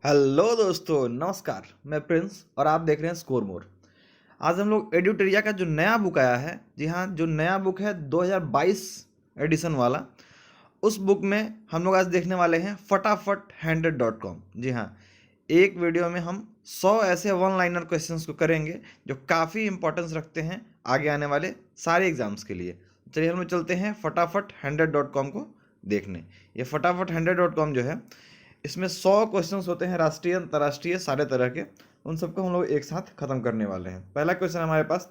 Hello दोस्तों, नमस्कार। मैं प्रिंस और आप देख रहे हैं स्कोर मोर। आज हम लोग एड्यूटेरिया का जो नया बुक आया है, जी हाँ, जो नया बुक है 2022 एडिशन वाला, उस बुक में हम लोग आज देखने वाले हैं फटाफट 100.com। जी हाँ, एक वीडियो में हम 100 ऐसे वन लाइनर क्वेश्चंस को करेंगे जो काफ़ी इंपॉर्टेंस रखते हैं आगे आने वाले सारे एग्जाम्स के लिए। चलिए हम लोग चलते हैं फटाफट 100.com को देखने। ये फटाफट 100.com जो है, इसमें 100 क्वेश्चंस होते हैं, राष्ट्रीय अंतर्राष्ट्रीय सारे तरह के। उन सबको हम लोग एक साथ खत्म करने वाले हैं। पहला क्वेश्चन हमारे पास,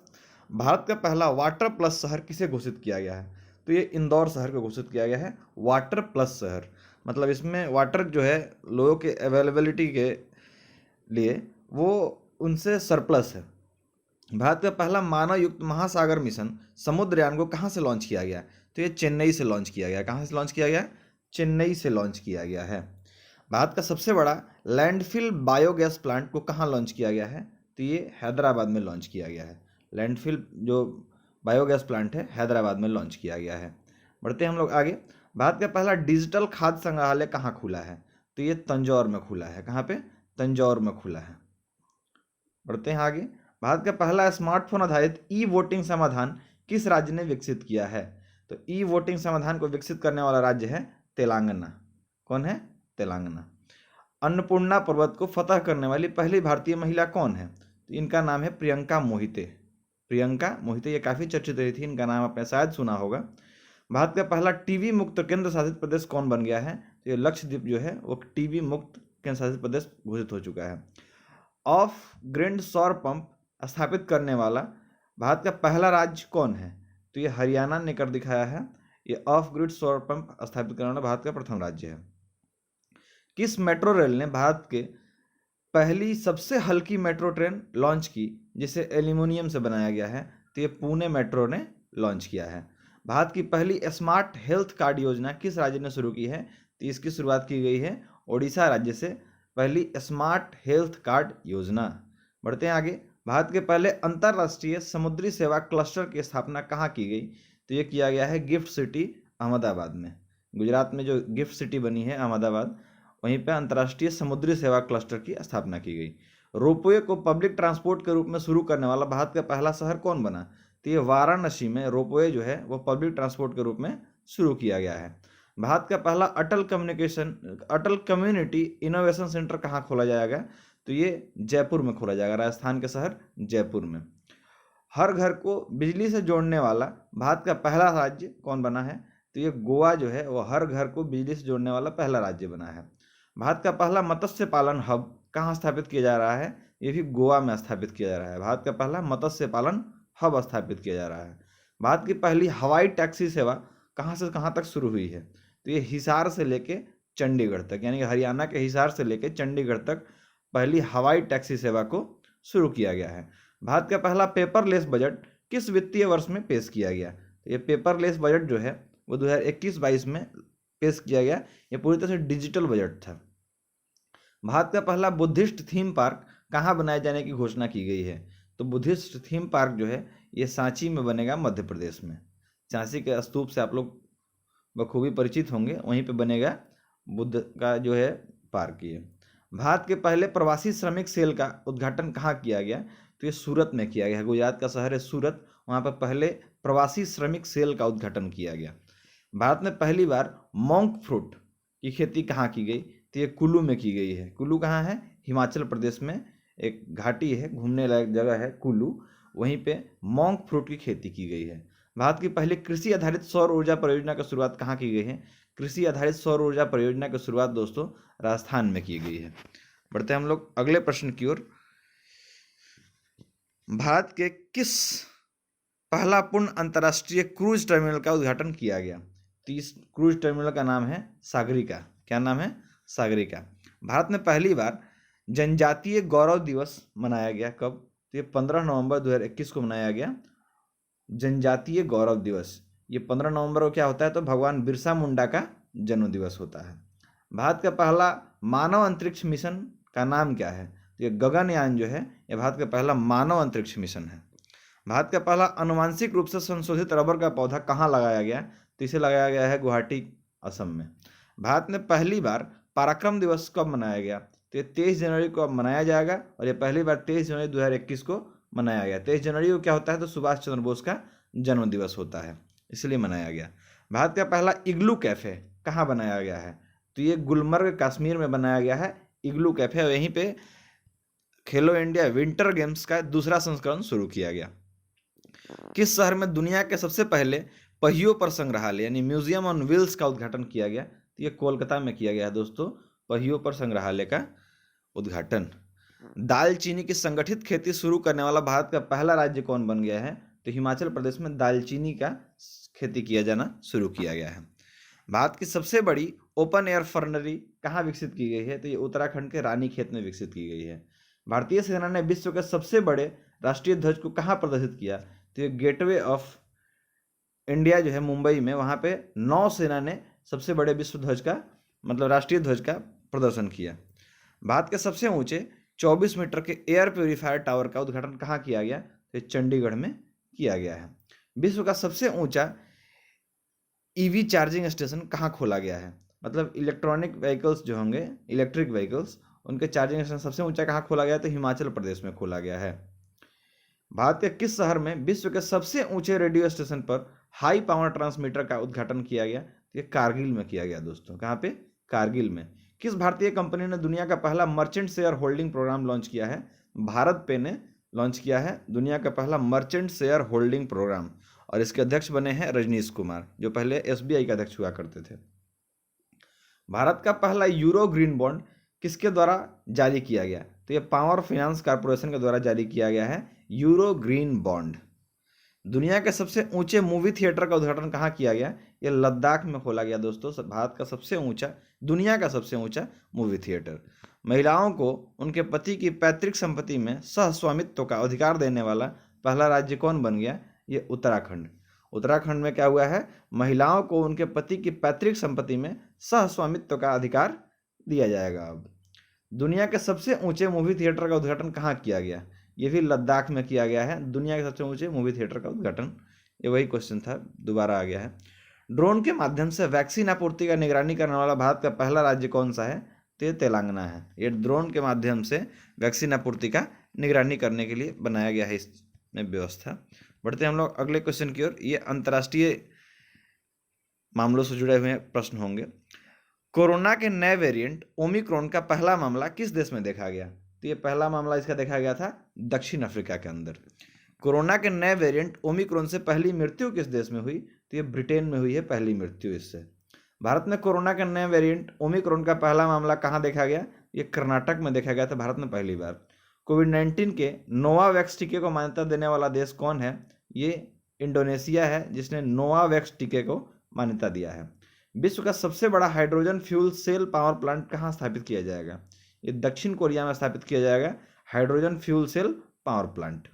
भारत का पहला वाटर प्लस शहर किसे घोषित किया गया है? तो ये इंदौर शहर को घोषित किया गया है वाटर प्लस शहर। मतलब इसमें वाटर जो है लोगों के अवेलेबिलिटी के लिए वो उनसे सरप्लस है। भारत का पहला मानव युक्त महासागर मिशन समुद्रयान को कहाँ से लॉन्च किया गया? तो ये चेन्नई से लॉन्च किया गया। कहाँ से लॉन्च किया गया? चेन्नई से लॉन्च किया गया है। भारत का सबसे बड़ा लैंडफिल बायोगैस प्लांट को कहाँ लॉन्च किया गया है? तो ये हैदराबाद में लॉन्च किया गया है। लैंडफिल जो बायोगैस प्लांट है हैदराबाद में लॉन्च किया गया है। बढ़ते हैं हम लोग आगे। भारत का पहला डिजिटल खाद्य संग्रहालय कहाँ खुला है? तो ये तंजौर में खुला है। कहाँ पे? तंजौर में खुला है। बढ़ते हैं आगे। भारत का पहला स्मार्टफोन आधारित ई वोटिंग समाधान किस राज्य ने विकसित किया है? तो ई वोटिंग समाधान को विकसित करने वाला राज्य है तेलंगाना। कौन है? तेलंगाना। अन्नपूर्णा पर्वत को फतह करने वाली पहली भारतीय महिला कौन है? तो इनका नाम है प्रियंका मोहिते। प्रियंका मोहिते ये काफ़ी चर्चित रही थी, इनका नाम आपने शायद सुना होगा। भारत का पहला टीबी मुक्त केंद्र शासित प्रदेश कौन बन गया है? तो ये लक्षद्वीप जो है वो टीबी मुक्त केंद्र शासित प्रदेश घोषित हो चुका है। ऑफ ग्रिड सौर पंप स्थापित करने वाला भारत का पहला राज्य कौन है? तो ये हरियाणा ने कर दिखाया है। ये ऑफ ग्रिड सौर पंप स्थापित करने वाला भारत का प्रथम राज्य है। किस मेट्रो रेल ने भारत के पहली सबसे हल्की मेट्रो ट्रेन लॉन्च की जिसे एल्यूमिनियम से बनाया गया है? तो ये पुणे मेट्रो ने लॉन्च किया है। भारत की पहली स्मार्ट हेल्थ कार्ड योजना किस राज्य ने शुरू की है? तो इसकी शुरुआत की गई है ओडिशा राज्य से, पहली स्मार्ट हेल्थ कार्ड योजना। बढ़ते हैं आगे। भारत के पहले अंतर्राष्ट्रीय समुद्री सेवा क्लस्टर की स्थापना कहाँ की गई? तो ये किया गया है गिफ्ट सिटी अहमदाबाद में। गुजरात में जो गिफ्ट सिटी बनी है अहमदाबाद, वहीं पर अंतर्राष्ट्रीय समुद्री सेवा क्लस्टर की स्थापना की गई। रोपवे को पब्लिक ट्रांसपोर्ट के रूप में शुरू करने वाला भारत का पहला शहर कौन बना? तो ये वाराणसी में रोपवे जो है वो पब्लिक ट्रांसपोर्ट के रूप में शुरू किया गया है। भारत का पहला अटल कम्युनिटी इनोवेशन सेंटर कहाँ खोला जाएगा? तो ये जयपुर में खोला जाएगा, राजस्थान के शहर जयपुर में। हर घर को बिजली से जोड़ने वाला भारत का पहला राज्य कौन बना है? तो ये गोवा जो है वो हर घर को बिजली से जोड़ने वाला पहला राज्य बना है। भारत का पहला मत्स्य पालन हब कहाँ स्थापित किया जा रहा है? ये भी गोवा में स्थापित किया जा रहा है। भारत का पहला मत्स्य पालन हब स्थापित किया जा रहा है। भारत की पहली हवाई टैक्सी सेवा कहाँ से कहाँ तक शुरू हुई है? तो ये हिसार से लेके चंडीगढ़ तक, यानी कि हरियाणा के हिसार से लेके चंडीगढ़ तक पहली हवाई टैक्सी सेवा को शुरू किया गया है। भारत का पहला पेपरलेस बजट किस वित्तीय वर्ष में पेश किया गया? तो ये पेपरलेस बजट जो है वो 2021-22 में पेश किया गया। ये पूरी तरह से डिजिटल बजट था। भारत का पहला बुद्धिस्ट थीम पार्क कहाँ बनाए जाने की घोषणा की गई है? तो बुद्धिस्ट थीम पार्क जो है ये सांची में बनेगा, मध्य प्रदेश में। सांची के स्तूप से आप लोग बखूबी परिचित होंगे, वहीं पे बनेगा बुद्ध का जो है पार्क ये। भारत के पहले प्रवासी श्रमिक सेल का उद्घाटन कहाँ किया गया? तो ये सूरत में किया गया। गुजरात का शहर है सूरत, वहाँ पर पहले प्रवासी श्रमिक सेल का उद्घाटन किया गया। भारत में पहली बार मॉन्क फ्रूट की खेती कहाँ की गई? तो ये कुल्लू में की गई है। कुल्लू कहाँ है? हिमाचल प्रदेश में एक घाटी है, घूमने लायक जगह है कुल्लू, वहीं पे मॉन्क फ्रूट की खेती की गई है। भारत की पहली कृषि आधारित सौर ऊर्जा परियोजना की शुरुआत कहाँ की गई है? कृषि आधारित सौर ऊर्जा परियोजना की शुरुआत दोस्तों राजस्थान में की गई है। बढ़ते हैं हम लोग अगले प्रश्न की ओर। भारत के किस पहला पूर्ण अंतर्राष्ट्रीय क्रूज टर्मिनल का उद्घाटन किया गया? तो इस क्रूज टर्मिनल का नाम है सागरिका। क्या नाम है? सागरिका। भारत में पहली बार जनजातीय गौरव दिवस मनाया गया कब? तो ये 15 नवंबर 2021 को मनाया गया जनजातीय गौरव दिवस। ये 15 नवंबर को क्या होता है? तो भगवान बिरसा मुंडा का जन्म दिवस होता है। भारत का पहला मानव अंतरिक्ष मिशन का नाम क्या है? तो ये गगनयान जो है ये भारत का पहला मानव अंतरिक्ष मिशन है। भारत का पहला अनुवांशिक रूप से संशोधित रबर का पौधा कहाँ लगाया गया? तो इसे लगाया गया है गुवाहाटी, असम में। भारत में पहली बार पराक्रम दिवस कब मनाया गया? तो ये 23 जनवरी को अब मनाया जाएगा और ये पहली बार 23 जनवरी 2021 को मनाया गया। 23 जनवरी को क्या होता है, तो सुभाष चंद्र बोस का जन्म दिवस होता है, इसलिए मनाया गया। भारत का पहला इग्लू कैफे कहाँ बनाया गया है, तो ये गुलमर्ग कश्मीर में बनाया गया है इग्लू कैफे, और यहीं पे खेलो इंडिया विंटर गेम्स का दूसरा संस्करण शुरू किया गया। किस शहर में दुनिया के सबसे पहले पहियों पर संग्रहालय यानी म्यूजियम ऑन व्हील्स का उद्घाटन किया गया, तो ये कोलकाता में किया गया है दोस्तों, पहियों पर संग्रहालय का उद्घाटन। दालचीनी की संगठित खेती शुरू करने वाला भारत का पहला राज्य कौन बन गया है, तो हिमाचल प्रदेश में दालचीनी का खेती किया जाना शुरू किया गया है। भारत की सबसे बड़ी ओपन एयर फर्नरी कहाँ विकसित की गई है, तो ये उत्तराखंड के रानीखेत में विकसित की गई है। भारतीय सेना ने विश्व के सबसे बड़े राष्ट्रीय ध्वज को कहाँ प्रदर्शित किया, तो ये गेटवे ऑफ इंडिया जो है मुंबई में, वहाँ पे नौसेना ने सबसे बड़े विश्व ध्वज का मतलब राष्ट्रीय ध्वज का प्रदर्शन किया। भारत के सबसे ऊंचे 24 मीटर के एयर प्योरीफायर टावर का उद्घाटन कहाँ किया गया, तो चंडीगढ़ में किया गया है। विश्व का सबसे ऊंचा ईवी चार्जिंग स्टेशन कहाँ खोला गया है, मतलब इलेक्ट्रॉनिक व्हीकल्स जो होंगे, इलेक्ट्रिक व्हीकल्स, उनके चार्जिंग स्टेशन सबसे ऊंचा कहाँ खोला गया, तो हिमाचल प्रदेश में खोला गया है। भारत के किस शहर में विश्व के सबसे ऊंचे रेडियो स्टेशन पर हाई पावर ट्रांसमीटर का उद्घाटन किया गया, तो ये कारगिल में किया गया दोस्तों। कहाँ पे, कारगिल में। किस भारतीय कंपनी ने दुनिया का पहला merchant share holding programme launch किया है, भारत पे ने लॉन्च किया है दुनिया का पहला मर्चेंट शेयर होल्डिंग प्रोग्राम, और इसके अध्यक्ष बने हैं रजनीश कुमार, जो पहले एसबीआई के अध्यक्ष हुआ करते थे। भारत का पहला यूरो ग्रीन बॉन्ड किसके द्वारा जारी किया गया, तो ये पावर फाइनेंस कॉर्पोरेशन के द्वारा जारी किया गया है यूरो ग्रीन बॉन्ड। दुनिया के सबसे ऊंचे मूवी थिएटर का उद्घाटन कहाँ किया गया, ये लद्दाख में खोला गया दोस्तों। भारत का सबसे ऊंचा, दुनिया का सबसे ऊंचा मूवी थिएटर। महिलाओं को उनके पति की पैतृक संपत्ति में सह स्वामित्व का अधिकार देने वाला पहला राज्य कौन बन गया, ये उत्तराखंड। उत्तराखंड में क्या हुआ है, महिलाओं को उनके पति की पैतृक संपत्ति में सह स्वामित्व का अधिकार दिया जाएगा अब। दुनिया के सबसे ऊंचे मूवी थिएटर का उद्घाटन कहाँ किया गया, ये भी लद्दाख में किया गया है, दुनिया के सबसे ऊंचे मूवी थिएटर का उद्घाटन। ये वही क्वेश्चन था, दोबारा आ गया है। ड्रोन के माध्यम से वैक्सीन आपूर्ति का निगरानी करने वाला भारत का पहला राज्य कौन सा है, तो ये तेलंगाना है। ये ड्रोन के माध्यम से वैक्सीन आपूर्ति का निगरानी करने के लिए बनाया गया है इसमें व्यवस्था। बढ़ते हम लोग अगले क्वेश्चन की ओर। ये अंतर्राष्ट्रीय मामलों से जुड़े हुए प्रश्न होंगे। कोरोना के नए वेरिएंट ओमिक्रॉन का पहला मामला किस देश में देखा गया, तो ये पहला मामला इसका देखा गया था दक्षिण अफ्रीका के अंदर। कोरोना के नए वेरिएंट ओमिक्रॉन से पहली मृत्यु किस देश में हुई, तो ये ब्रिटेन में हुई है पहली मृत्यु इससे। भारत में कोरोना के नए वेरिएंट ओमिक्रॉन का पहला मामला कहाँ देखा गया, ये कर्नाटक में देखा गया था भारत में पहली बार। कोविड-19 के नोवावैक्स टीके को मान्यता देने वाला देश कौन है, ये इंडोनेशिया है, जिसने नोवावैक्स टीके को मान्यता दिया है। विश्व का सबसे बड़ा hydrogen fuel cell power plant कहाँ स्थापित किया जाएगा, ये दक्षिण कोरिया में स्थापित किया जाएगा hydrogen fuel cell power plant.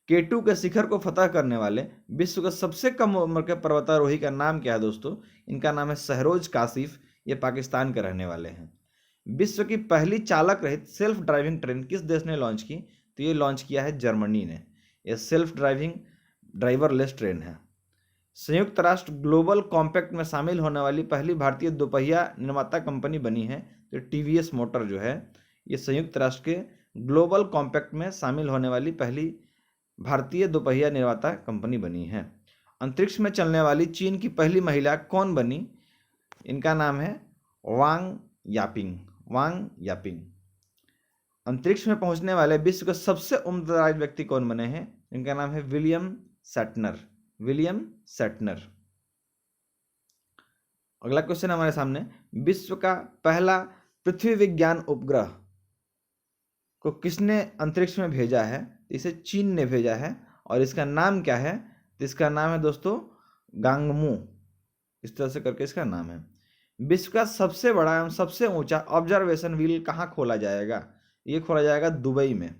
K2 के शिखर को फतह करने वाले विश्व का सबसे कम उम्र के पर्वतारोही का नाम क्या है दोस्तों, इनका नाम है सहरोज काशिफ, ये पाकिस्तान के रहने वाले हैं। विश्व की पहली चालक रहित सेल्फ ड्राइविंग ट्रेन किस देश ने लॉन्च की, तो ये लॉन्च किया है जर्मनी ने। यह सेल्फ ड्राइविंग ड्राइवरलेस ट्रेन है। संयुक्त राष्ट्र ग्लोबल कॉम्पैक्ट में शामिल होने वाली पहली भारतीय दोपहिया निर्माता कंपनी बनी है, तो टीवीएस मोटर जो है ये संयुक्त राष्ट्र के ग्लोबल कॉम्पैक्ट में शामिल होने वाली पहली भारतीय दोपहिया निर्माता कंपनी बनी है। अंतरिक्ष में चलने वाली चीन की पहली महिला कौन बनी, इनका नाम है वांग यापिंग। Wang Yaping. अंतरिक्ष में पहुंचने वाले विश्व के सबसे उम्रदराज व्यक्ति कौन बने हैं, इनका नाम है विलियम सैटनर। William Santner. अगला क्वेश्चन हमारे सामने, विश्व का पहला पृथ्वी विज्ञान उपग्रह को किसने अंतरिक्ष में भेजा है, इसे चीन ने भेजा है, और इसका नाम क्या है, तो इसका नाम है दोस्तों गांगमू, इस तरह से करके इसका नाम है। विश्व का सबसे बड़ा एवं सबसे ऊंचा ऑब्जर्वेशन व्हील कहाँ खोला जाएगा, ये खोला जाएगा दुबई में।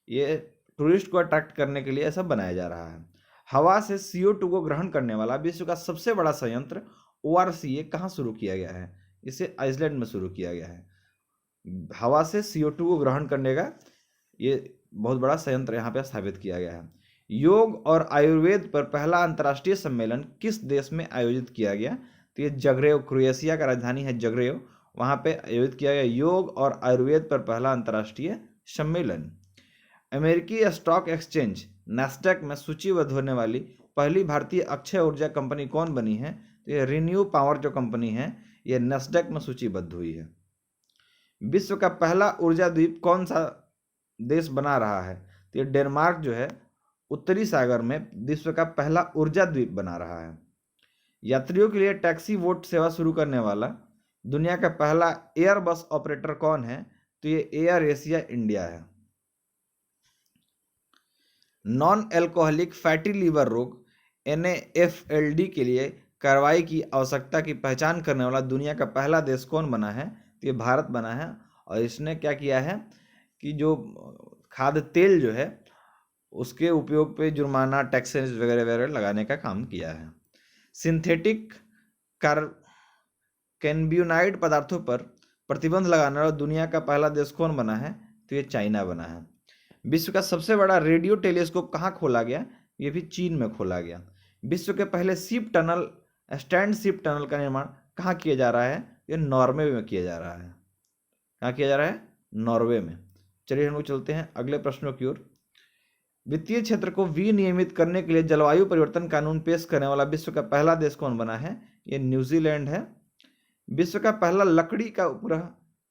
ये टूरिस्ट को अट्रैक्ट करने के लिए ऐसा बनाया जा रहा है। हवा से CO2 को ग्रहण करने वाला विश्व का सबसे बड़ा संयंत्र ORCA कहाँ शुरू किया गया है, इसे आइसलैंड में शुरू किया गया है। हवा से CO2 को ग्रहण करने का ये बहुत बड़ा संयंत्र यहाँ पे स्थापित किया गया है। योग और आयुर्वेद पर पहला अंतर्राष्ट्रीय सम्मेलन किस देश में आयोजित किया गया, तो ये जग्रेव, क्रोएशिया का राजधानी है जग्रेव, वहाँ पे आयोजित किया गया योग और आयुर्वेद पर पहला अंतर्राष्ट्रीय सम्मेलन। अमेरिकी स्टॉक एक्सचेंज नैस्डैक में सूचीबद्ध होने वाली पहली भारतीय अक्षय ऊर्जा कंपनी कौन बनी है? तो ये रिन्यू पावर जो कंपनी है ये नैस्डैक में सूचीबद्ध हुई है। विश्व का पहला ऊर्जा द्वीप कौन सा देश बना रहा है? तो ये डेनमार्क जो है उत्तरी सागर में विश्व का पहला ऊर्जा द्वीप बना रहा है। यात्रियों के लिए टैक्सी वोट सेवा शुरू करने वाला दुनिया का पहला एयर बस ऑपरेटर कौन है? तो ये एयर एशिया इंडिया है। नॉन एल्कोहलिक फैटी लीवर रोग NAFLD के लिए कार्रवाई की आवश्यकता की पहचान करने वाला दुनिया का पहला देश कौन बना है? तो ये भारत बना है। और इसने क्या किया है कि जो खाद्य तेल जो है उसके उपयोग पे जुर्माना टैक्सेस वगैरह वगैरह लगाने का काम किया है। सिंथेटिक कैनब्यूनाइड पदार्थों पर प्रतिबंध लगाने वाला दुनिया का पहला देश कौन बना है? तो ये चाइना बना है। विश्व का सबसे बड़ा रेडियो टेलीस्कोप कहाँ खोला गया? ये भी चीन में खोला गया। विश्व के पहले ship tunnel stand ship tunnel का निर्माण कहाँ किया जा रहा है? ये नॉर्वे में किया जा रहा है। कहाँ किया जा रहा है? नॉर्वे में। चलिए हम लोग चलते हैं अगले प्रश्नों की ओर। वित्तीय क्षेत्र को विनियमित करने के लिए जलवायु परिवर्तन कानून पेश करने वाला विश्व का पहला देश कौन बना है? ये न्यूजीलैंड है। विश्व का पहला लकड़ी का उपग्रह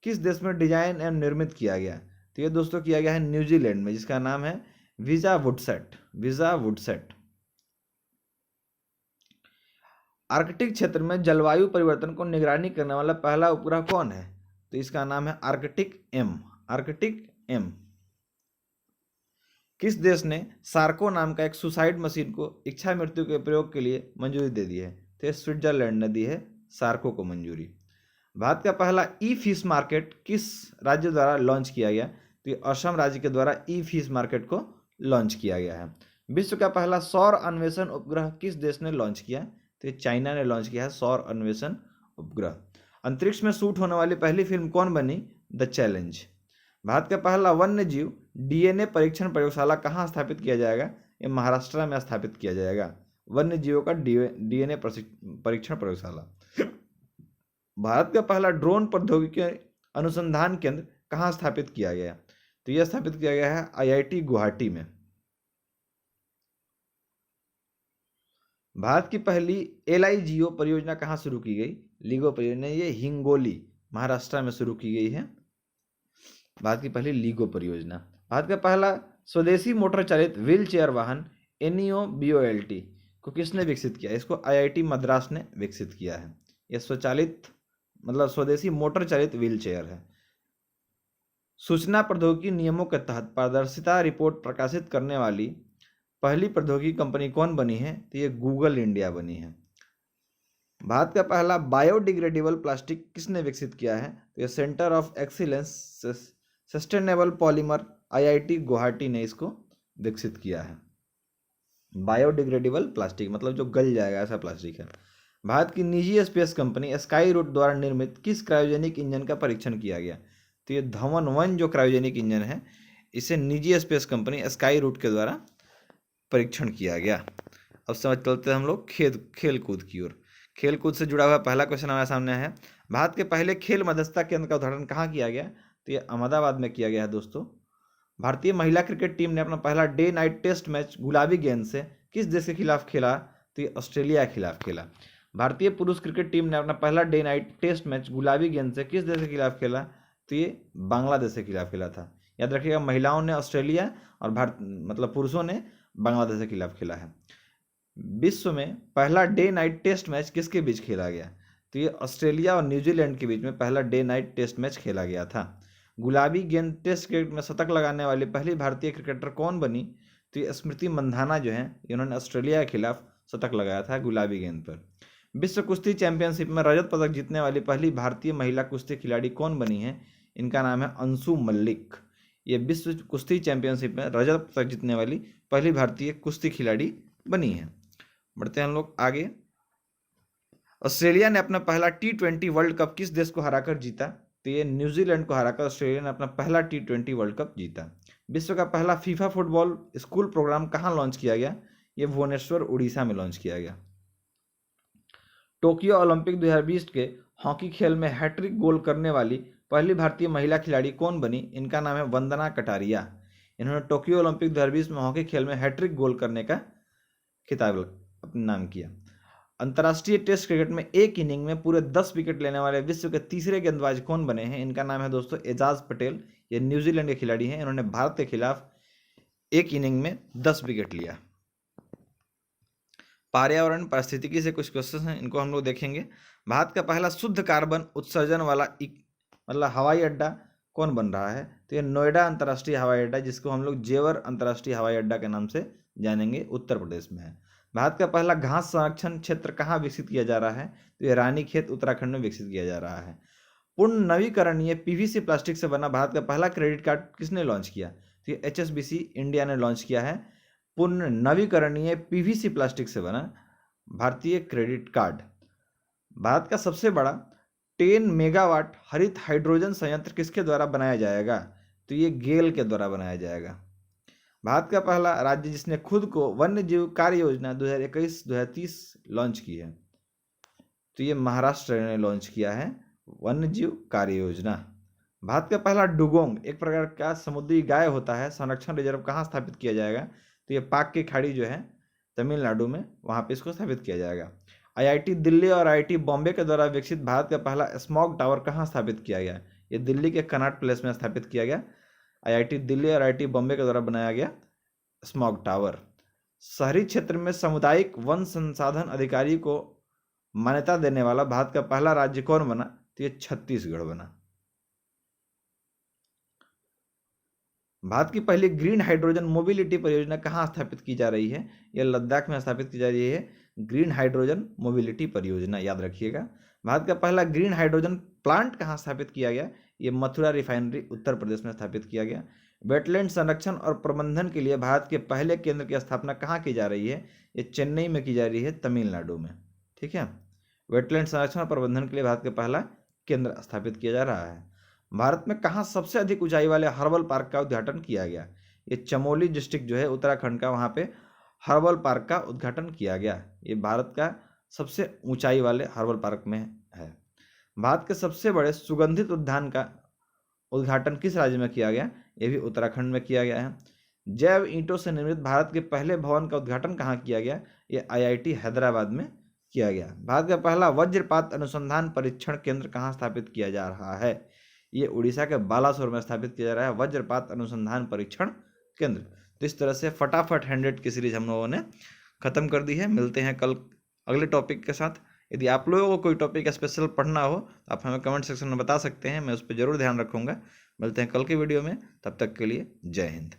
किस देश में डिजाइन एवं निर्मित किया गया? तो ये दोस्तों किया गया है न्यूजीलैंड में, जिसका नाम है वीजा वुडसेट। आर्कटिक क्षेत्र में जलवायु परिवर्तन को निगरानी करने वाला पहला उपग्रह कौन है? तो इसका नाम है आर्कटिक एम। किस देश ने सार्को नाम का एक सुसाइड मशीन को इच्छा मृत्यु के प्रयोग के लिए मंजूरी दे दी है? तो स्विट्जरलैंड ने दी है सार्को को मंजूरी। भारत का पहला ई फिश मार्केट किस राज्य द्वारा लॉन्च किया गया? तो ये असम राज्य के द्वारा ई फिश मार्केट को लॉन्च किया गया है। विश्व का पहला सौर अन्वेषण उपग्रह किस देश ने लॉन्च किया? तो ये चाइना ने लॉन्च किया है सौर अन्वेषण उपग्रह। अंतरिक्ष में शूट होने वाली पहली फिल्म कौन बनी? The challenge. भारत का पहला वन्य जीव DNA परीक्षण प्रयोगशाला कहाँ स्थापित किया जाएगा? ये महाराष्ट्र में स्थापित किया जाएगा वन्य जीवों का DNA परीक्षण प्रयोगशाला। भारत का पहला ड्रोन प्रौद्योगिकी अनुसंधान केंद्र कहाँ स्थापित किया गया? तो यह स्थापित किया गया है IIT गुवाहाटी में। भारत की पहली LIGO परियोजना कहाँ शुरू की गई? LIGO परियोजना ये हिंगोली महाराष्ट्र में शुरू की गई है। भारत की पहली LIGO परियोजना। भारत का पहला स्वदेशी मोटर चालित व्हील चेयर वाहन NEO BOLT को किसने विकसित किया? इसको IIT मद्रास ने विकसित किया है। यह स्वचालित मतलब स्वदेशी मोटर चालित व्हील चेयर है। सूचना प्रौद्योगिकी नियमों के तहत पारदर्शिता रिपोर्ट प्रकाशित करने वाली पहली प्रौद्योगिकी कंपनी कौन बनी है? तो ये गूगल इंडिया बनी है। भारत का पहला बायोडिग्रेडेबल प्लास्टिक किसने विकसित किया है? तो ये centre of excellence sustainable polymer IIT Guwahati ने इसको विकसित किया है। बायोडिग्रेडेबल प्लास्टिक मतलब जो गल जाएगा ऐसा प्लास्टिक है। भारत की निजी स्पेस कंपनी स्काई रूट द्वारा निर्मित किस क्रायोजेनिक इंजन का परीक्षण किया गया? तो ये धवन 1 जो क्रायोजेनिक इंजन है इसे निजी स्पेस कंपनी स्काई रूट के द्वारा परीक्षण किया गया। अब समझ चलते हैं हम लोग खेल कूद की ओर। खेल कूद से जुड़ा हुआ पहला क्वेश्चन हमारे सामने है। भारत के पहले खेल मध्यस्थता केंद्र का उद्घाटन कहाँ किया गया? तो ये अहमदाबाद में किया गया है दोस्तों। भारतीय महिला क्रिकेट टीम ने अपना पहला डे नाइट टेस्ट मैच गुलाबी गेंद से किस देश के खिलाफ खेला? तो ये ऑस्ट्रेलिया के खिलाफ खेला। भारतीय पुरुष क्रिकेट टीम ने अपना पहला डे नाइट टेस्ट मैच गुलाबी गेंद से किस देश के खिलाफ खेला? तो ये बांग्लादेश के खिलाफ खेला था। याद रखिएगा महिलाओं ने ऑस्ट्रेलिया और भारत पुरुषों ने बांग्लादेश के खिलाफ खेला है। विश्व में पहला डे नाइट टेस्ट मैच किसके बीच खेला गया? तो ये ऑस्ट्रेलिया और न्यूजीलैंड के बीच में पहला डे नाइट टेस्ट मैच खेला गया था। गुलाबी गेंद टेस्ट क्रिकेट में शतक लगाने वाली पहली भारतीय क्रिकेटर कौन बनी? तो ये स्मृति मंधाना जो है इन्होंने ऑस्ट्रेलिया के खिलाफ शतक लगाया था गुलाबी गेंद पर। विश्व कुश्ती चैंपियनशिप में रजत पदक जीतने वाली पहली भारतीय महिला कुश्ती खिलाड़ी कौन बनी है? इनका नाम है अंशु मल्लिक। ये विश्व कुश्ती चैंपियनशिप में रजत पदक जीतने वाली पहली भारतीय कुश्ती खिलाड़ी बनी है। बढ़ते हैं हम लोग आगे। ऑस्ट्रेलिया ने अपना पहला T20 वर्ल्ड कप किस देश को हराकर जीता? तो ये न्यूजीलैंड को हराकर ऑस्ट्रेलिया ने अपना पहला T20 वर्ल्ड कप जीता। विश्व का पहला फीफा फुटबॉल स्कूल प्रोग्राम कहाँ लॉन्च किया गया? ये भुवनेश्वर उड़ीसा में लॉन्च किया गया। टोक्यो ओलंपिक 2020 के हॉकी खेल में हैट्रिक गोल करने वाली पहली भारतीय महिला खिलाड़ी कौन बनी? इनका नाम है वंदना कटारिया। इन्होंने टोक्यो ओलंपिक 2020 में हॉकी खेल में हैट्रिक गोल करने का खिताब अपने नाम किया। अंतर्राष्ट्रीय टेस्ट क्रिकेट में एक इनिंग में पूरे 10 विकेट लेने वाले विश्व के तीसरे गेंदबाज कौन बने हैं? इनका नाम है दोस्तों एजाज पटेल। ये न्यूजीलैंड के खिलाड़ी हैं। इन्होंने भारत के खिलाफ एक इनिंग में 10 विकेट लिया। पर्यावरण पारिस्थितिकी से कुछ क्वेश्चन हैं, इनको हम लोग देखेंगे। भारत का पहला शुद्ध कार्बन उत्सर्जन वाला मतलब हवाई अड्डा कौन बन रहा है? तो ये नोएडा अंतर्राष्ट्रीय हवाई अड्डा, जिसको हम लोग जेवर अंतर्राष्ट्रीय हवाई अड्डा के नाम से जानेंगे, उत्तर प्रदेश में है। भारत का पहला घास संरक्षण क्षेत्र कहाँ विकसित किया जा रहा है? तो ये रानीखेत उत्तराखंड में विकसित किया जा रहा है। पूर्ण नवीकरणीय पीवीसी प्लास्टिक से बना भारत का पहला क्रेडिट कार्ड किसने लॉन्च किया? तो ये एचएसबीसी इंडिया ने लॉन्च किया है पूर्ण नवीकरणीय पीवीसी प्लास्टिक से बना भारतीय क्रेडिट कार्ड। भारत का सबसे बड़ा 10 मेगावाट हरित हाइड्रोजन संयंत्र किसके द्वारा बनाया जाएगा? तो ये गेल के द्वारा बनाया जाएगा। भारत का पहला राज्य जिसने खुद को वन्य जीव कार्य योजना 2021-2030 लॉन्च की है, तो ये महाराष्ट्र ने लॉन्च किया है वन्य जीव कार्य योजना। भारत का पहला डुगोंग, एक प्रकार का समुद्री गाय होता है, संरक्षण रिजर्व कहाँ स्थापित किया जाएगा? तो ये पाक की खाड़ी जो है तमिलनाडु में, वहाँ पे इसको स्थापित किया जाएगा। आईआईटी दिल्ली और आईआईटी बॉम्बे के द्वारा विकसित भारत का पहला स्मॉग टावर कहाँ स्थापित किया गया? ये दिल्ली के कनॉट प्लेस में स्थापित किया गया। आईआईटी दिल्ली और आईआईटी बॉम्बे के द्वारा बनाया गया स्मॉग टावर। शहरी क्षेत्र में सामुदायिक वन संसाधन अधिकारी को मान्यता देने वाला भारत का पहला राज्य कौन बना? तो ये छत्तीसगढ़ बना। भारत की पहली ग्रीन हाइड्रोजन मोबिलिटी परियोजना कहाँ स्थापित की जा रही है? यह लद्दाख में स्थापित की जा रही है ग्रीन हाइड्रोजन मोबिलिटी परियोजना, याद रखिएगा। भारत का पहला ग्रीन हाइड्रोजन प्लांट कहाँ स्थापित किया गया? ये मथुरा रिफाइनरी उत्तर प्रदेश में स्थापित किया गया। वेटलैंड संरक्षण और प्रबंधन के लिए भारत के पहले केंद्र की स्थापना कहाँ की जा रही है? ये चेन्नई में की जा रही है, तमिलनाडु में। ठीक है, वेटलैंड संरक्षण और प्रबंधन के लिए भारत का पहला केंद्र स्थापित किया जा रहा है। भारत में कहाँ सबसे अधिक ऊंचाई वाले हर्बल पार्क का उद्घाटन किया गया? ये चमोली डिस्ट्रिक्ट जो है उत्तराखंड का, वहाँ पे हर्बल पार्क का उद्घाटन किया गया। ये भारत का सबसे ऊंचाई वाले हर्बल पार्क में है। भारत के सबसे बड़े सुगंधित उद्यान का उद्घाटन किस राज्य में किया गया? ये भी उत्तराखंड में किया गया है। जैव ईंटों से निर्मित भारत के पहले भवन का उद्घाटन कहाँ किया गया? ये आईआईटी हैदराबाद में किया गया। भारत का पहला वज्रपात अनुसंधान परीक्षण केंद्र कहाँ स्थापित किया जा रहा है? ये उड़ीसा के बालासोर में स्थापित किया जा रहा है वज्रपात अनुसंधान परीक्षण केंद्र। तो इस तरह से फटाफट 100 की सीरीज हम लोगों ने खत्म कर दी है। मिलते हैं कल अगले टॉपिक के साथ। यदि आप लोगों को कोई टॉपिक स्पेशल पढ़ना हो तो आप हमें कमेंट सेक्शन में बता सकते हैं, मैं उस पर जरूर ध्यान रखूंगा। मिलते हैं कल की वीडियो में, तब तक के लिए जय हिंद।